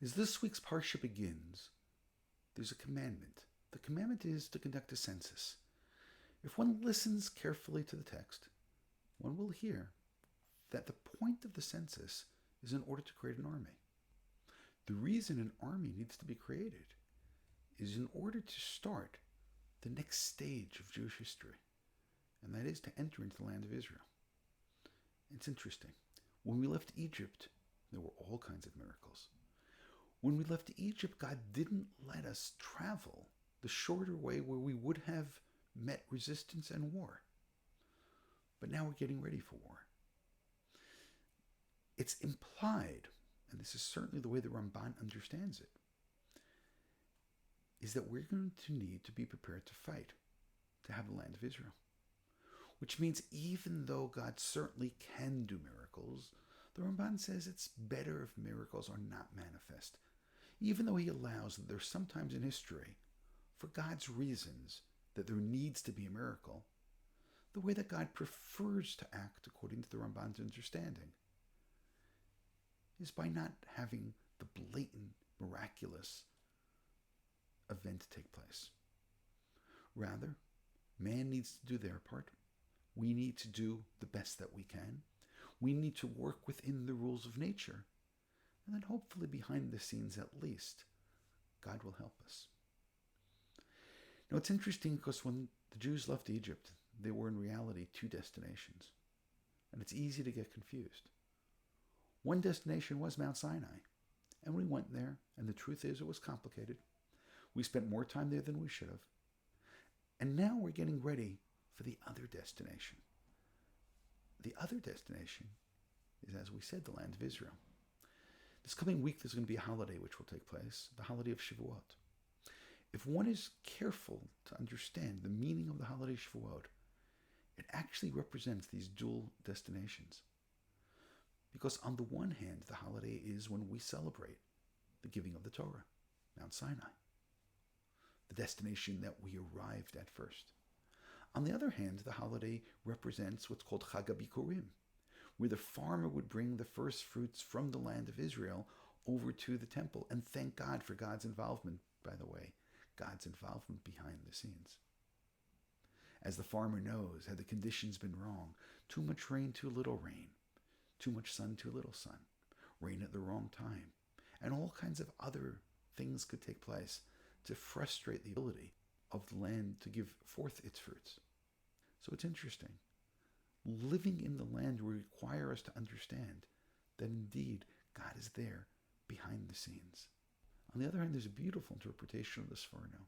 As this week's Parsha begins, there's a commandment. The commandment is to conduct a census. If one listens carefully to the text, one will hear that the point of the census is in order to create an army. The reason an army needs to be created is in order to start the next stage of Jewish history, and that is to enter into the land of Israel. It's interesting. When we left Egypt, there were all kinds of miracles. When we left Egypt, God didn't let us travel the shorter way where we would have met resistance and war. But now we're getting ready for war. It's implied, and this is certainly the way the Ramban understands it, is that we're going to need to be prepared to fight, to have the land of Israel. Which means even though God certainly can do miracles, the Ramban says it's better if miracles are not manifest. Even though he allows that there's sometimes in history, for God's reasons, that there needs to be a miracle, the way that God prefers to act according to the Ramban's understanding is by not having the blatant, miraculous event take place. Rather, man needs to do their part. We need to do the best that we can. We need to work within the rules of nature. And then hopefully behind the scenes at least, God will help us. Now it's interesting because when the Jews left Egypt, they were in reality two destinations. And it's easy to get confused. One destination was Mount Sinai. And we went there, and the truth is it was complicated. We spent more time there than we should have. And now we're getting ready for the other destination. The other destination is, as we said, the land of Israel. This coming week, there's going to be a holiday which will take place, the holiday of Shavuot. If one is careful to understand the meaning of the holiday Shavuot, it actually represents these dual destinations. Because on the one hand, the holiday is when we celebrate the giving of the Torah, Mount Sinai, the destination that we arrived at first. On the other hand, the holiday represents what's called Chag HaBikurim, where the farmer would bring the first fruits from the land of Israel over to the temple and thank God for God's involvement, by the way, God's involvement behind the scenes. As the farmer knows, had the conditions been wrong, too much rain, too little rain, too much sun, too little sun, rain at the wrong time, and all kinds of other things could take place to frustrate the ability of the land to give forth its fruits. So it's interesting. Living in the land will require us to understand that indeed God is there behind the scenes. On the other hand, there's a beautiful interpretation of the Seforno.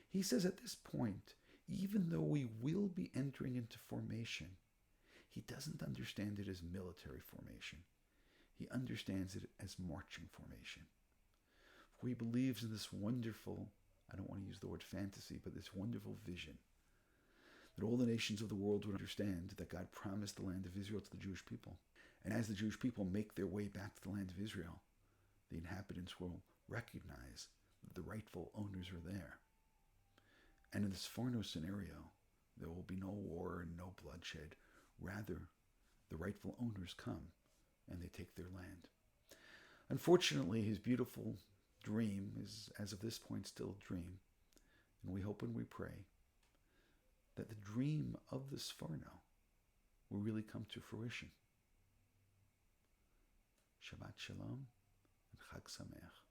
He says at this point, even though we will be entering into formation, he doesn't understand it as military formation. He understands it as marching formation. For he believes in this wonderful, I don't want to use the word fantasy, but this wonderful vision that all the nations of the world would understand that God promised the land of Israel to the Jewish people. And as the Jewish people make their way back to the land of Israel, the inhabitants will recognize that the rightful owners are there. And in this Seforno scenario, there will be no war and no bloodshed. Rather, the rightful owners come and they take their land. Unfortunately, his beautiful dream is, as of this point, still a dream. And we hope and we pray that the dream of the Seforno will really come to fruition. Shabbat Shalom and Chag Sameach.